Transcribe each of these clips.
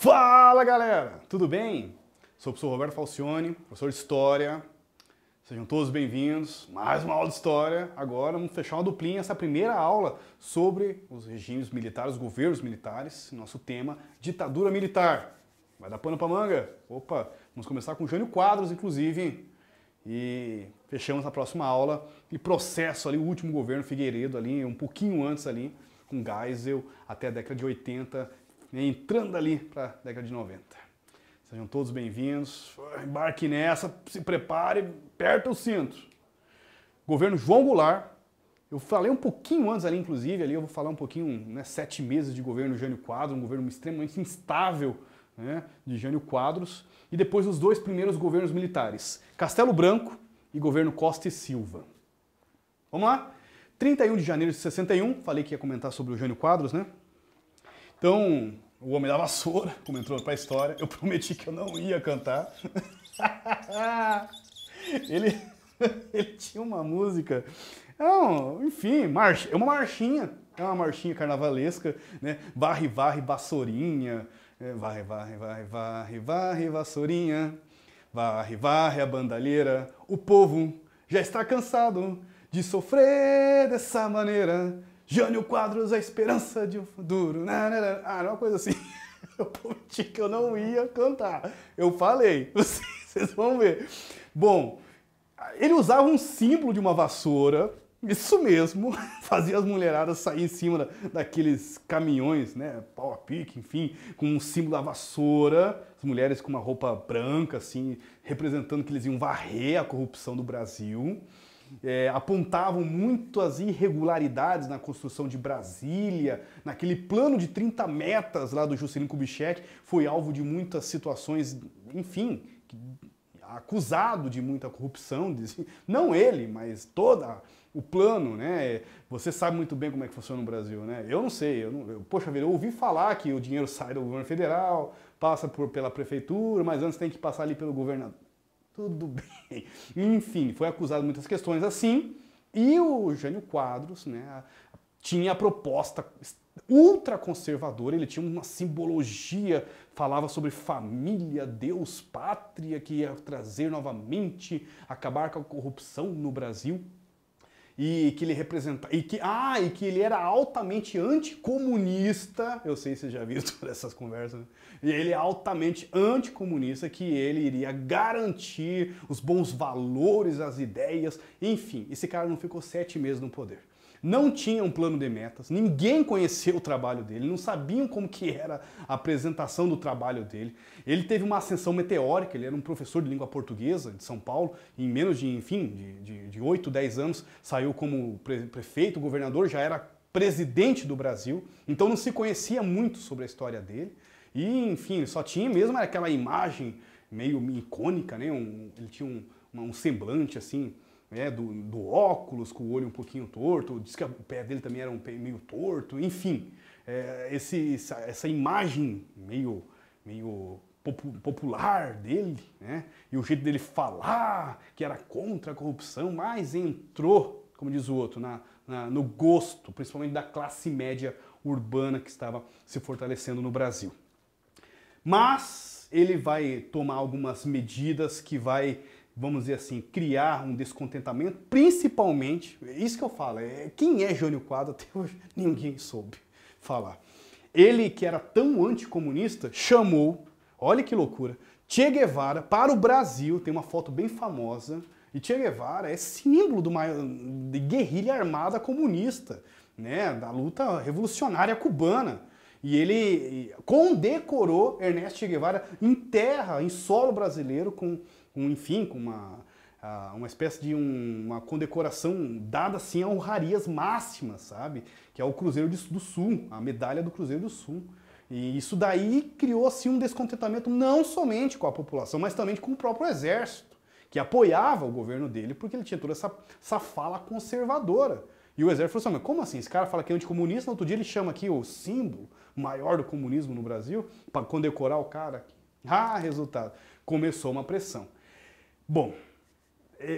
Fala galera, tudo bem? Sou o professor Roberto Falcione, professor de História. Sejam todos bem-vindos. Mais uma aula de História. Agora vamos fechar uma duplinha, essa primeira aula sobre os regimes militares, os governos militares. Nosso tema, ditadura militar. Vai dar pano pra manga? Opa, vamos começar com Jânio Quadros, inclusive. E fechamos na próxima aula e processo ali, o último governo Figueiredo ali, um pouquinho antes ali, com Geisel, até a década de 80, entrando ali para a década de 90. Sejam todos bem-vindos, embarque nessa, se prepare, aperta o cinto. Governo João Goulart, eu falei um pouquinho antes ali, inclusive, ali eu vou falar um pouquinho, 7 meses de governo Jânio Quadros, um governo extremamente instável, de Jânio Quadros, e depois os dois primeiros governos militares, Castelo Branco e governo Costa e Silva. Vamos lá? 31 de janeiro de 61, falei que ia comentar sobre o Jânio Quadros, né? Então, o Homem da Vassoura, como entrou para a história, eu prometi que eu não ia cantar. ele tinha uma música, enfim, é uma marchinha carnavalesca, né? Varre, varre, vassourinha, varre, varre, varre, varre, varre, vassourinha, varre, varre a bandalheira, o povo já está cansado de sofrer dessa maneira. Jânio Quadros, a esperança de um futuro. Uma coisa assim. Eu prometi que eu não ia cantar. Eu falei, vocês vão ver. Bom, ele usava um símbolo de uma vassoura, isso mesmo, fazia as mulheradas sair em cima daqueles caminhões, né, pau a pique, enfim, com um símbolo da vassoura, as mulheres com uma roupa branca, assim, representando que eles iam varrer a corrupção do Brasil. Apontavam muito as irregularidades na construção de Brasília, naquele plano de 30 metas lá do Juscelino Kubitschek, foi alvo de muitas situações, enfim, acusado de muita corrupção, não ele, mas todo o plano, né? Você sabe muito bem como é que funciona no Brasil, né? Eu não sei, poxa vida, eu ouvi falar que o dinheiro sai do governo federal, passa pela prefeitura, mas antes tem que passar ali pelo governador. Tudo bem. Enfim, foi acusado de muitas questões assim, e o Jânio Quadros, né, tinha a proposta ultraconservadora, ele tinha uma simbologia, falava sobre família, Deus, pátria, que ia trazer novamente, acabar com a corrupção no Brasil. E que ele representava, e que ele era altamente anticomunista, eu sei se você já viu todas essas conversas, né? E ele é altamente anticomunista, que ele iria garantir os bons valores, as ideias, enfim, esse cara não ficou 7 meses no poder. Não tinha um plano de metas, ninguém conhecia o trabalho dele, não sabiam como que era a apresentação do trabalho dele. Ele teve uma ascensão meteórica, ele era um professor de língua portuguesa de São Paulo, e em menos de 8, 10 anos saiu como prefeito, governador, já era presidente do Brasil, então não se conhecia muito sobre a história dele. E, enfim, só tinha mesmo aquela imagem meio icônica, né? Ele tinha um semblante assim, do óculos, com o olho um pouquinho torto, diz que o pé dele também era meio torto, enfim, essa imagem meio popular dele, né? E o jeito dele falar que era contra a corrupção, mas entrou, como diz o outro, no gosto, principalmente da classe média urbana que estava se fortalecendo no Brasil. Mas ele vai tomar algumas medidas que vai, vamos dizer assim, criar um descontentamento, principalmente, isso que eu falo, quem é Jânio Quadros até hoje ninguém soube falar. Ele, que era tão anticomunista, chamou, olha que loucura, Che Guevara para o Brasil, tem uma foto bem famosa, e Che Guevara é símbolo de guerrilha armada comunista, né, da luta revolucionária cubana. E ele condecorou Ernesto Che Guevara em terra, em solo brasileiro, com uma espécie de uma condecoração dada assim a honrarias máximas, sabe? Que é o Cruzeiro do Sul, a medalha do Cruzeiro do Sul. E isso daí criou assim um descontentamento não somente com a população, mas também com o próprio exército, que apoiava o governo dele porque ele tinha toda essa fala conservadora. E o exército falou assim, mas como assim? Esse cara fala que é anticomunista, no outro dia ele chama aqui o símbolo maior do comunismo no Brasil para condecorar o cara. Resultado. Começou uma pressão. Bom,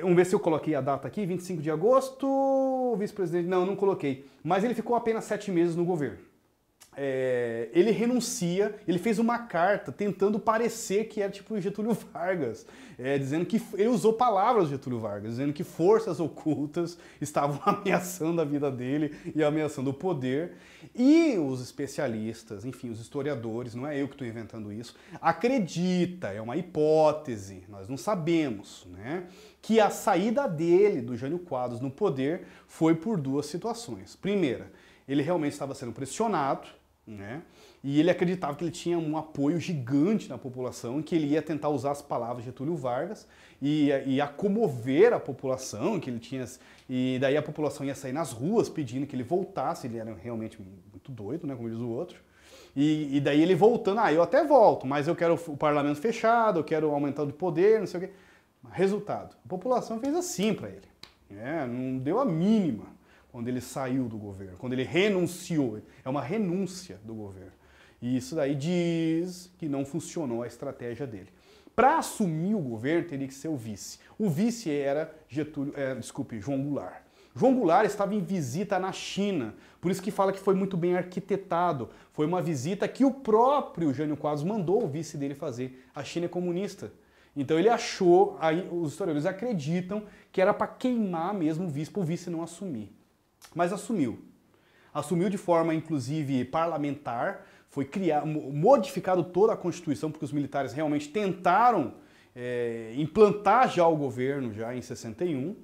vamos ver se eu coloquei a data aqui, 25 de agosto, vice-presidente, não coloquei. Mas ele ficou apenas 7 meses no governo. ele renuncia, ele fez uma carta tentando parecer que era tipo Getúlio Vargas, dizendo que ele usou palavras de Getúlio Vargas, dizendo que forças ocultas estavam ameaçando a vida dele e ameaçando o poder. E os especialistas, enfim, os historiadores, não é eu que estou inventando isso, acredita, é uma hipótese, nós não sabemos, né, que a saída dele, do Jânio Quadros, no poder foi por duas situações. Primeira, ele realmente estava sendo pressionado, né? E ele acreditava que ele tinha um apoio gigante na população, que ele ia tentar usar as palavras de Getúlio Vargas e ia comover a população, que ele tinha, e daí a população ia sair nas ruas pedindo que ele voltasse, ele era realmente muito doido, né, como diz o outro. E daí ele voltando, eu até volto, mas eu quero o parlamento fechado, eu quero aumentar o poder, não sei o quê. Resultado, a população fez assim para ele, não deu a mínima quando ele saiu do governo, quando ele renunciou. É uma renúncia do governo. E isso daí diz que não funcionou a estratégia dele. Para assumir o governo, teria que ser o vice. O vice era João Goulart. João Goulart estava em visita na China, por isso que fala que foi muito bem arquitetado. Foi uma visita que o próprio Jânio Quadros mandou o vice dele fazer. A China é comunista. Então ele achou, aí os historiadores acreditam que era para queimar mesmo o vice, para o vice não assumir. Mas assumiu. Assumiu de forma, inclusive, parlamentar, foi modificado toda a Constituição, porque os militares realmente tentaram implantar já o governo, já em 61.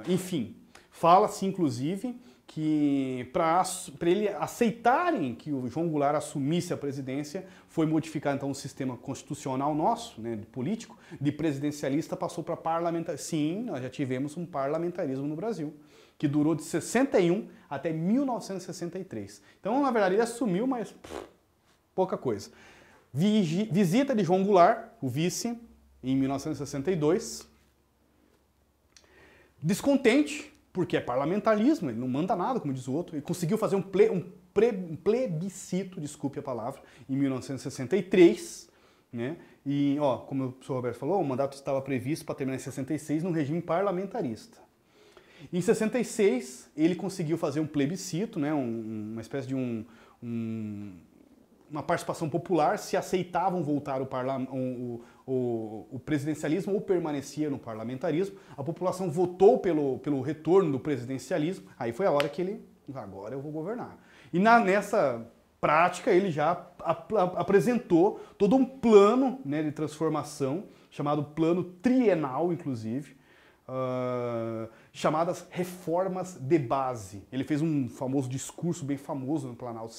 Enfim, fala-se, inclusive, que para ele aceitarem que o João Goulart assumisse a presidência, foi modificado então o sistema constitucional nosso, né, político, de presidencialista passou para parlamentar. Sim, nós já tivemos um parlamentarismo no Brasil, que durou de 61 até 1963. Então, na verdade, ele assumiu, mas pouca coisa. Visita de João Goulart, o vice, em 1962. Descontente, porque é parlamentarismo, ele não manda nada, como diz o outro. Ele conseguiu fazer um plebiscito, desculpe a palavra, em 1963. Né? E, como o professor Roberto falou, o mandato estava previsto para terminar em 66 num regime parlamentarista. Em 66, ele conseguiu fazer um plebiscito, né, uma espécie de uma participação popular, se aceitavam voltar o presidencialismo ou permanecia no parlamentarismo. A população votou pelo retorno do presidencialismo, aí foi a hora que ele, agora eu vou governar. E nessa prática ele já apresentou todo um plano, né, de transformação, chamado Plano Trienal, inclusive, chamadas reformas de base. Ele fez um famoso discurso, bem famoso no Planalto,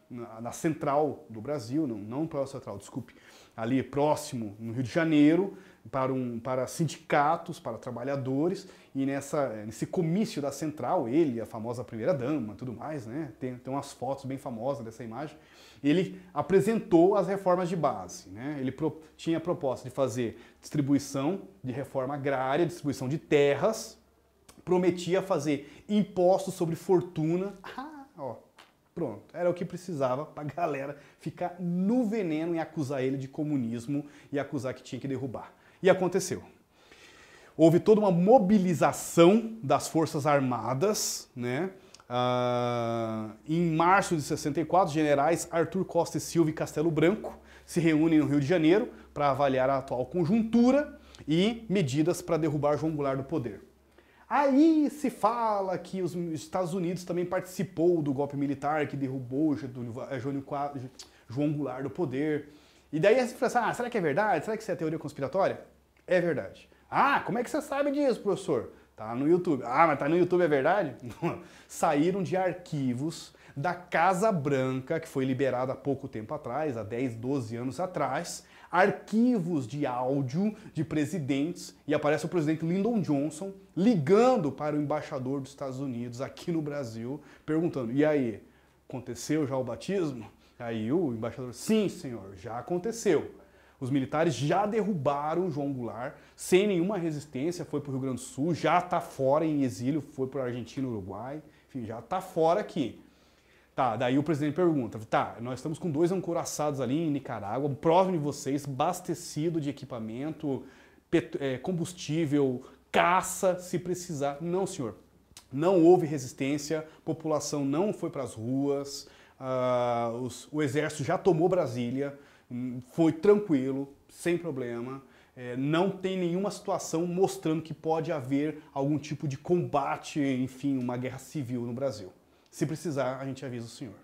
na Central do Brasil, não no Planalto Central, desculpe, ali próximo, no Rio de Janeiro, para sindicatos, para trabalhadores, e nesse comício da Central, ele, a famosa primeira-dama, tudo mais, né? Tem umas fotos bem famosas dessa imagem. Ele apresentou as reformas de base, né? Ele tinha a proposta de fazer distribuição de reforma agrária, distribuição de terras, prometia fazer impostos sobre fortuna. Pronto, era o que precisava para a galera ficar no veneno e acusar ele de comunismo e acusar que tinha que derrubar. E aconteceu. Houve toda uma mobilização das Forças Armadas, né? Em março de 64, os generais Arthur Costa e Silva e Castelo Branco se reúnem no Rio de Janeiro para avaliar a atual conjuntura e medidas para derrubar João Goulart do poder. Aí se fala que os Estados Unidos também participou do golpe militar que derrubou João Goulart do poder. E daí você fala assim, será que é verdade? Será que isso é teoria conspiratória? É verdade. Como é que você sabe disso, professor? Tá no YouTube. Mas tá no YouTube, é verdade? Saíram de arquivos da Casa Branca, que foi liberada há pouco tempo atrás, há 10, 12 anos atrás, arquivos de áudio de presidentes, e aparece o presidente Lyndon Johnson ligando para o embaixador dos Estados Unidos aqui no Brasil, perguntando, e aí, aconteceu já o batismo? Aí o embaixador, sim, senhor, já aconteceu. Os militares já derrubaram João Goulart sem nenhuma resistência, foi para o Rio Grande do Sul, já está fora em exílio, foi para a Argentina, Uruguai, enfim, já está fora aqui. Tá, daí o presidente pergunta, nós estamos com 2 ancoraçados ali em Nicarágua, próximo de vocês, abastecido de equipamento, combustível, caça, se precisar. Não, senhor, Não houve resistência, a população não foi para as ruas, o exército já tomou Brasília, foi tranquilo, sem problema. Não tem nenhuma situação mostrando que pode haver algum tipo de combate, enfim, uma guerra civil no Brasil. Se precisar, a gente avisa o senhor.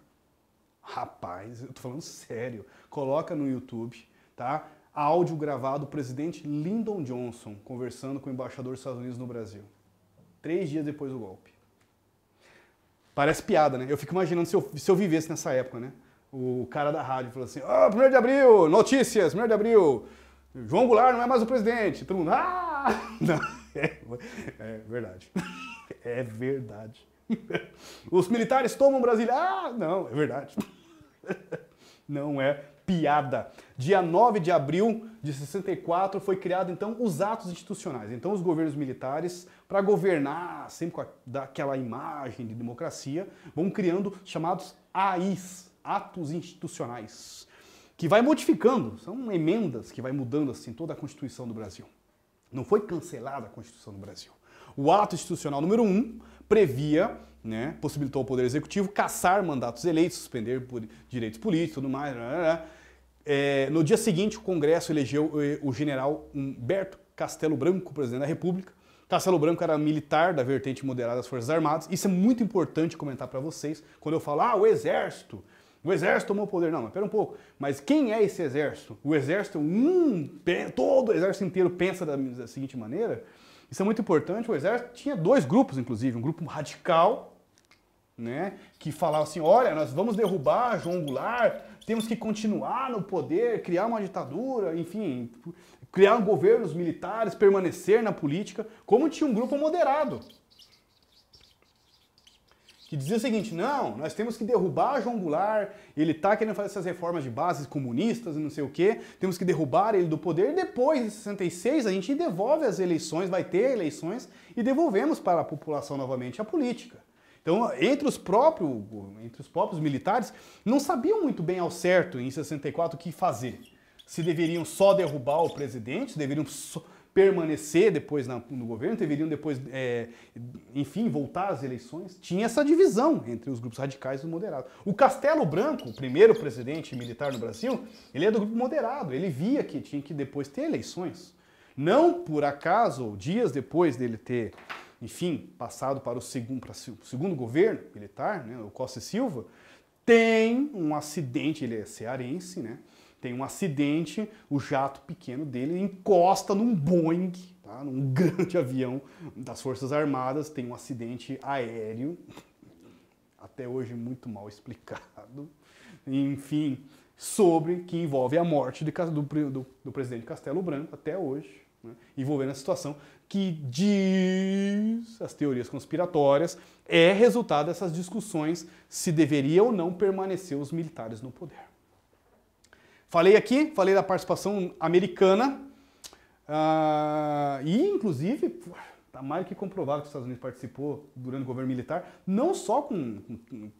Rapaz, eu tô falando sério. Coloca no YouTube, tá? Áudio gravado do presidente Lyndon Johnson conversando com o embaixador dos Estados Unidos no Brasil. 3 dias depois do golpe. Parece piada, né? Eu fico imaginando se eu vivesse nessa época, né? O cara da rádio falou assim, 1º de abril, notícias, 1º de abril, João Goulart não é mais o presidente. Todo mundo, Não, é verdade. É verdade. Os militares tomam Brasília. Não, é verdade. Não é piada. Dia 9 de abril de 64 foi criado, então, os atos institucionais. Então, os governos militares, para governar sempre com aquela imagem de democracia, vão criando chamados AIs, atos institucionais, que vai modificando, são emendas que vai mudando assim toda a Constituição do Brasil. Não foi cancelada a Constituição do Brasil. O ato institucional número 1 previa, né, possibilitou ao Poder Executivo cassar mandatos eleitos, suspender direitos políticos e tudo mais. No dia seguinte, o Congresso elegeu o general Humberto Castelo Branco, presidente da República. Castelo Branco era militar da vertente moderada das Forças Armadas. Isso é muito importante comentar para vocês. Quando eu falo, o exército tomou o poder. Não, mas pera um pouco. Mas quem é esse exército? O exército, todo o exército inteiro pensa da seguinte maneira. Isso é muito importante. O exército tinha 2 grupos, inclusive. Um grupo radical, né, que falava assim, olha, nós vamos derrubar João Goulart, temos que continuar no poder, criar uma ditadura, enfim, criar governos militares, permanecer na política, como tinha um grupo moderado, que dizia o seguinte, não, nós temos que derrubar João Goulart, ele está querendo fazer essas reformas de bases comunistas e não sei o quê, temos que derrubar ele do poder, e depois, em 66, a gente devolve as eleições, vai ter eleições, e devolvemos para a população novamente a política. Então, entre os próprios militares, não sabiam muito bem ao certo, em 64, o que fazer. Se deveriam só derrubar o presidente, se deveriam permanecer depois no governo, deveriam depois, enfim, voltar às eleições. Tinha essa divisão entre os grupos radicais e os moderados. O Castelo Branco, o primeiro presidente militar no Brasil, ele é do grupo moderado. Ele via que tinha que depois ter eleições. Não por acaso, dias depois dele ter, enfim, passado para o segundo governo militar, né, o Costa e Silva, tem um acidente, ele é cearense, né? Tem um acidente, o jato pequeno dele encosta num Boeing, tá? Num grande avião das Forças Armadas, tem um acidente aéreo, até hoje muito mal explicado, enfim, que envolve a morte do presidente Castelo Branco, até hoje, né? Envolvendo a situação que diz as teorias conspiratórias, é resultado dessas discussões se deveria ou não permanecer os militares no poder. Falei da participação americana, e inclusive está mais do que comprovado que os Estados Unidos participou durante o governo militar, não só com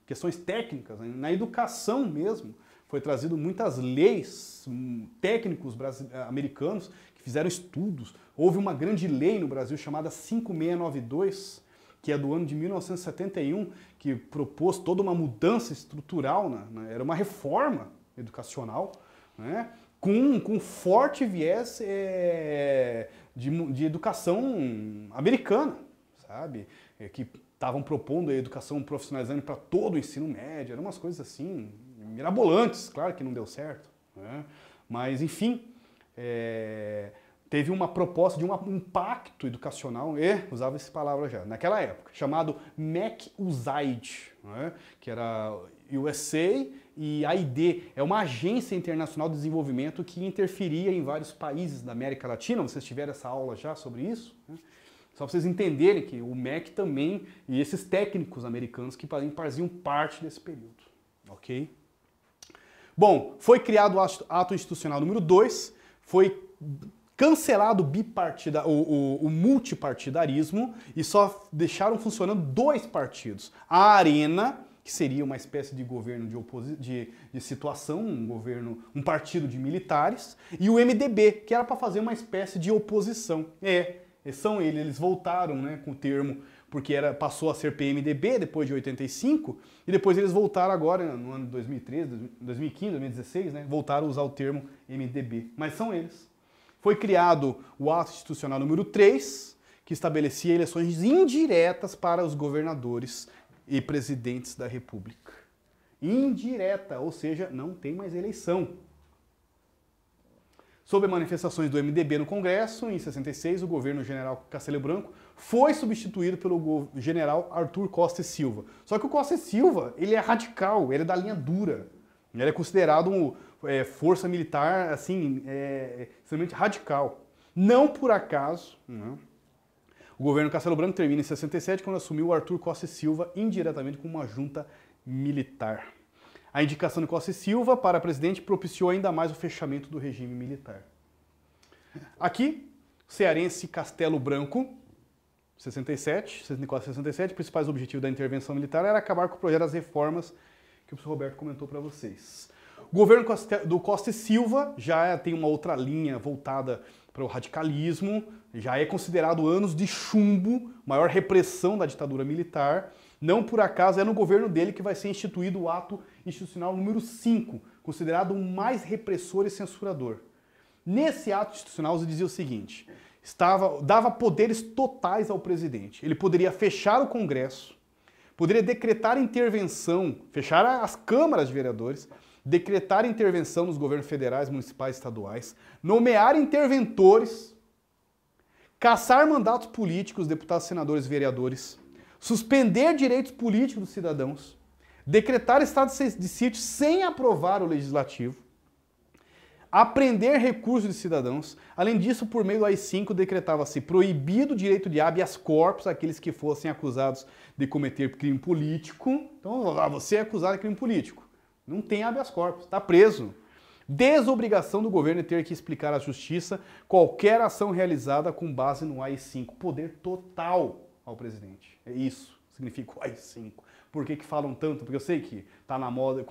questões técnicas, né? Na educação mesmo, foi trazido muitas leis, técnicos americanos que fizeram estudos. Houve uma grande lei no Brasil chamada 5692, que é do ano de 1971, que propôs toda uma mudança estrutural, era uma reforma educacional, né, com forte viés de educação americana, sabe? Que estavam propondo a educação profissionalizante para todo o ensino médio, eram umas coisas assim, mirabolantes, claro que não deu certo, né? Mas enfim, teve uma proposta de um pacto educacional, usava essa palavra já, naquela época, chamado MEC-USAID, né? Que era USA e AID, é uma agência internacional de desenvolvimento que interferia em vários países da América Latina. Vocês tiveram essa aula já sobre isso, né? Só para vocês entenderem que o MEC também, e esses técnicos americanos que faziam parte desse período, ok? Bom, foi criado o ato institucional número 2, foi cancelado o multipartidarismo e só deixaram funcionando 2 partidos. A Arena, que seria uma espécie de governo de situação, um partido de militares, e o MDB, que era para fazer uma espécie de oposição. Eles voltaram, né, com o termo porque passou a ser PMDB depois de 85, e depois eles voltaram agora, no ano de 2013, 2015, 2016, né, voltaram a usar o termo MDB. Mas são eles. Foi criado o Ato Institucional número 3, que estabelecia eleições indiretas para os governadores e presidentes da República. Indireta, ou seja, não tem mais eleição. Sob manifestações do MDB no Congresso, em 66, o governo general Castelo Branco foi substituído pelo general Arthur Costa e Silva. Só que o Costa e Silva, ele é radical, ele é da linha dura. Ele é considerado força militar, assim, extremamente radical. Não por acaso, não. O governo Castelo Branco termina em 67, quando assumiu o Arthur Costa e Silva indiretamente como uma junta militar. A indicação de Costa e Silva para presidente propiciou ainda mais o fechamento do regime militar. Aqui, cearense Castelo Branco, 67, 64 e 67, o principais objetivos da intervenção militar era acabar com o projeto das reformas que o professor Roberto comentou para vocês. O governo do Costa e Silva já tem uma outra linha voltada para o radicalismo, já é considerado anos de chumbo, maior repressão da ditadura militar. Não por acaso é no governo dele que vai ser instituído o Ato Institucional número 5, considerado o mais repressor e censurador. Nesse ato institucional, ele dizia o seguinte, dava poderes totais ao presidente. Ele poderia fechar o Congresso, poderia decretar intervenção, fechar as câmaras de vereadores, decretar intervenção nos governos federais, municipais e estaduais, nomear interventores, cassar mandatos políticos, deputados, senadores e vereadores, suspender direitos políticos dos cidadãos, decretar estado de sítio sem aprovar o legislativo, apreender recursos de cidadãos. Além disso, por meio do AI-5, decretava-se proibido o direito de habeas corpus àqueles que fossem acusados de cometer crime político. Então, você é acusado de crime político. Não tem habeas corpus, está preso. Desobrigação do governo de ter que explicar à justiça qualquer ação realizada com base no AI-5. Poder total ao presidente. É isso que significa o AI-5. Por que falam tanto? Porque eu sei que está na moda,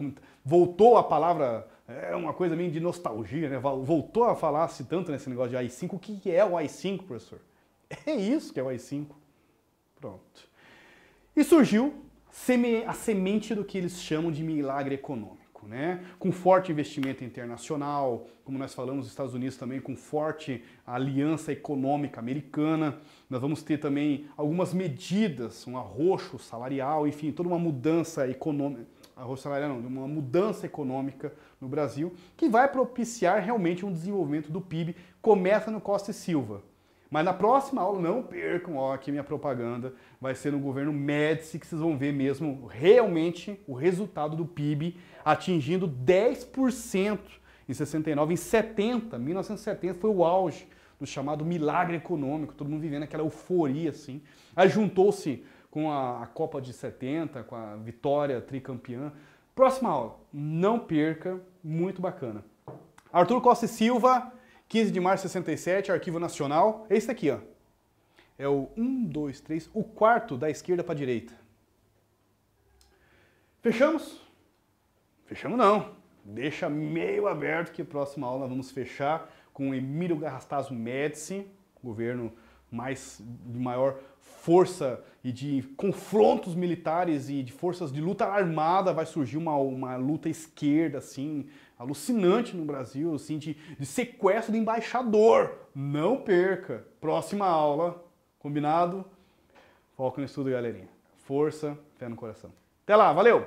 voltou a palavra, é uma coisa meio de nostalgia, né? Voltou a falar-se tanto nesse negócio de AI-5. O que é o AI-5, professor? É isso que é o AI-5. Pronto. E surgiu a semente do que eles chamam de milagre econômico, né? Com forte investimento internacional, como nós falamos, os Estados Unidos também com forte aliança econômica americana. Nós vamos ter também algumas medidas, um arroxo salarial, enfim, toda uma mudança econômica, arroxo salarial não, uma mudança econômica no Brasil, que vai propiciar realmente um desenvolvimento do PIB. Começa no Costa e Silva. Mas na próxima aula, não percam, ó, aqui minha propaganda, vai ser no governo Médici que vocês vão ver mesmo realmente o resultado do PIB atingindo 10% em 69, em 70, 1970 foi o auge do chamado milagre econômico, todo mundo vivendo aquela euforia assim. Aí juntou-se com a Copa de 70, com a vitória tricampeã. Próxima aula, não perca, muito bacana. Arthur Costa e Silva, 15 de março de 67, Arquivo Nacional. É esse aqui, ó. É o 1, 2, 3, o quarto da esquerda para a direita. Fechamos? Fechamos não. Deixa meio aberto que a próxima aula vamos fechar com Emílio Garrastazu Médici, governo de maior força e de confrontos militares e de forças de luta armada. Vai surgir uma luta esquerda, assim, alucinante no Brasil, assim, de sequestro de embaixador. Não perca. Próxima aula. Combinado? Foco no estudo, galerinha. Força, fé no coração. Até lá, valeu!